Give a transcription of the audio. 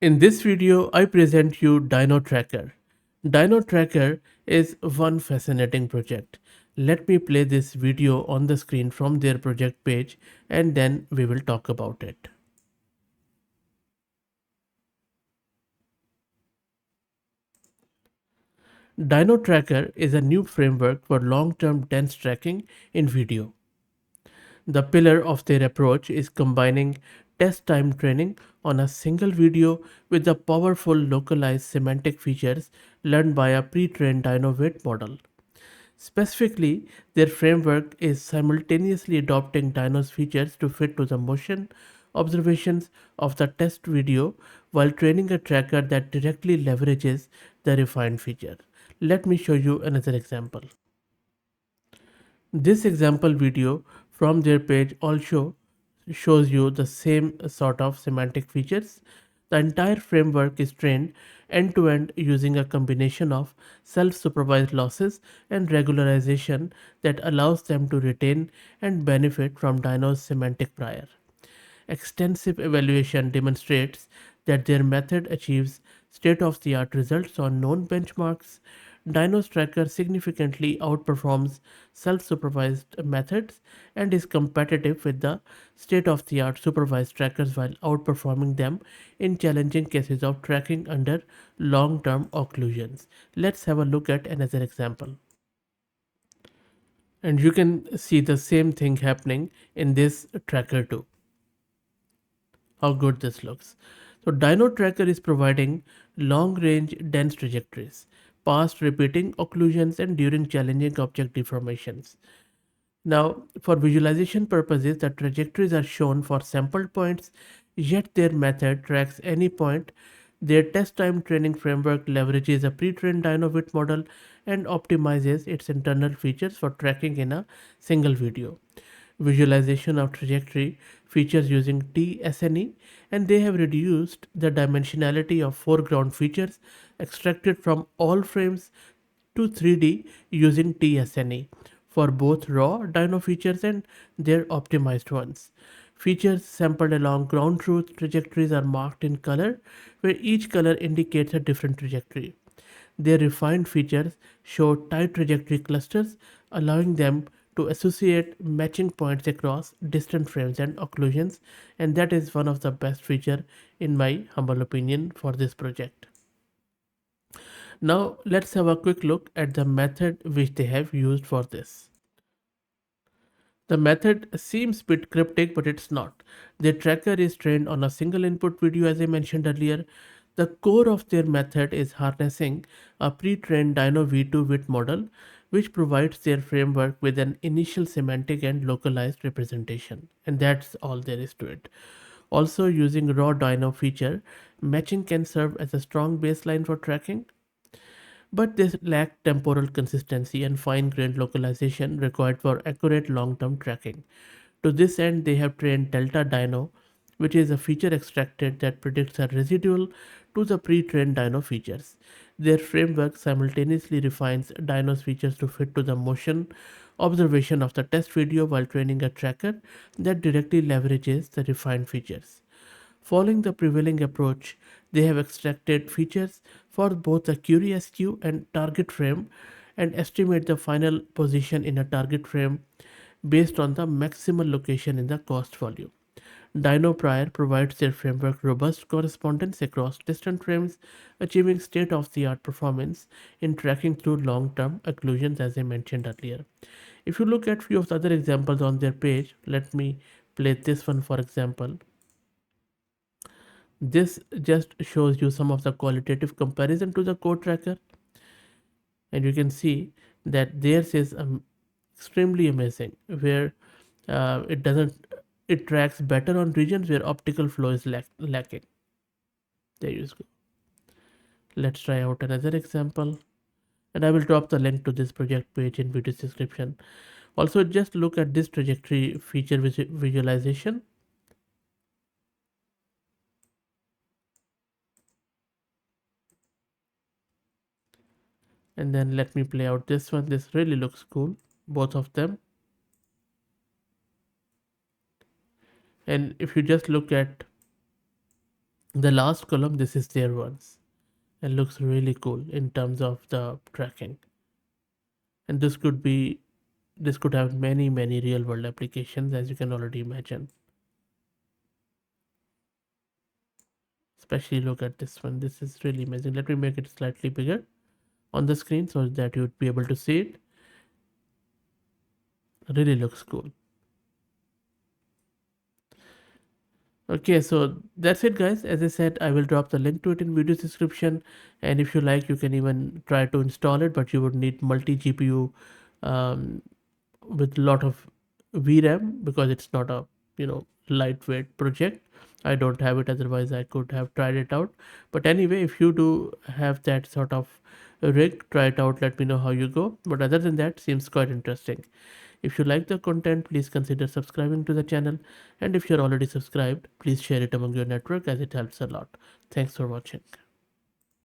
In this video, I present you Dino Tracker. Dino Tracker is one fascinating project. Let me play this video on the screen from their project page and then we will talk about it. Dino Tracker is a new framework for long-term dense tracking in video. The pillar of their approach is combining test time training on a single video with the powerful localized semantic features learned by a pre-trained Dino weight model. Specifically, their framework is simultaneously adopting Dino's features to fit to the motion observations of the test video while training a tracker that directly leverages the refined feature. Let me show you another example. This example video from their page also shows you the same sort of semantic features. The entire framework is trained end to end using a combination of self supervised losses and regularization that allows them to retain and benefit from Dino's semantic prior. Extensive evaluation demonstrates that their method achieves state of the art results on known benchmarks. Dino's tracker significantly outperforms self supervised methods and is competitive with the state of the art supervised trackers while outperforming them in challenging cases of tracking under long term occlusions. Let's have a look at another example. And you can see the same thing happening in this tracker too. How good this looks. So Dino Tracker is providing long-range dense trajectories, past repeating occlusions and during challenging object deformations. Now, for visualization purposes, the trajectories are shown for sampled points, yet their method tracks any point. Their test time training framework leverages a pre-trained Dynavit model and optimizes its internal features for tracking in a single video. Visualization of trajectory features using TSNE, and they have reduced the dimensionality of foreground features extracted from all frames to 3D using TSNE for both raw dino features and their optimized ones. Features sampled along ground truth trajectories are marked in color, where each color indicates a different trajectory. Their refined features show tight trajectory clusters, allowing them to associate matching points across distant frames and occlusions, and that is one of the best feature in my humble opinion for this project. Now let's have a quick look at the method which they have used for this. The method seems a bit cryptic, but it's not. Their tracker is trained on a single input video, as I mentioned earlier. The core of their method is harnessing a pre-trained Dino V2 WIT model, which provides their framework with an initial semantic and localized representation. And that's all there is to it. Also, using raw Dino feature, matching can serve as a strong baseline for tracking, but they lack temporal consistency and fine-grained localization required for accurate long-term tracking. To this end, they have trained Delta Dino, which is a feature extracted that predicts a residual to the pre-trained Dino features. Their framework simultaneously refines Dino's features to fit to the motion observation of the test video while training a tracker that directly leverages the refined features. Following the prevailing approach, they have extracted features for both the QRSQ and target frame and estimate the final position in a target frame based on the maximal location in the cost volume. Dino Prior provides their framework robust correspondence across distant frames, achieving state of the art performance in tracking through long term occlusions, as I mentioned earlier. If you look at few of the other examples on their page, let me play this one for example. This just shows you some of the qualitative comparison to the code tracker, and you can see that theirs is extremely amazing, where it doesn't it tracks better on regions where optical flow is lacking. There you go. Let's try out another example, and I will drop the link to this project page in video description. Also, just look at this trajectory feature visualization. And then let me play out this one. This really looks cool, both of them. And if you just look at The last column, this is their ones. It looks really cool in terms of the tracking. And this could have many real world applications, as you can already imagine. Especially look at this one. This is really amazing. Let me make it slightly bigger on the screen so that you would be able to see it. Really looks cool. Okay, so that's it guys. As I said, I will drop the link to it in video description, and if you like you can even try to install it, but you would need multi GPU um, with a lot of VRAM because it's not a lightweight project. I don't have it, otherwise I could have tried it out. But anyway, if you do have that sort of rig, try it out, let me know how you go. But other than that, seems quite interesting. If you like the content, please consider subscribing to the channel, and if you're already subscribed, please share it among your network as it helps a lot. Thanks for watching.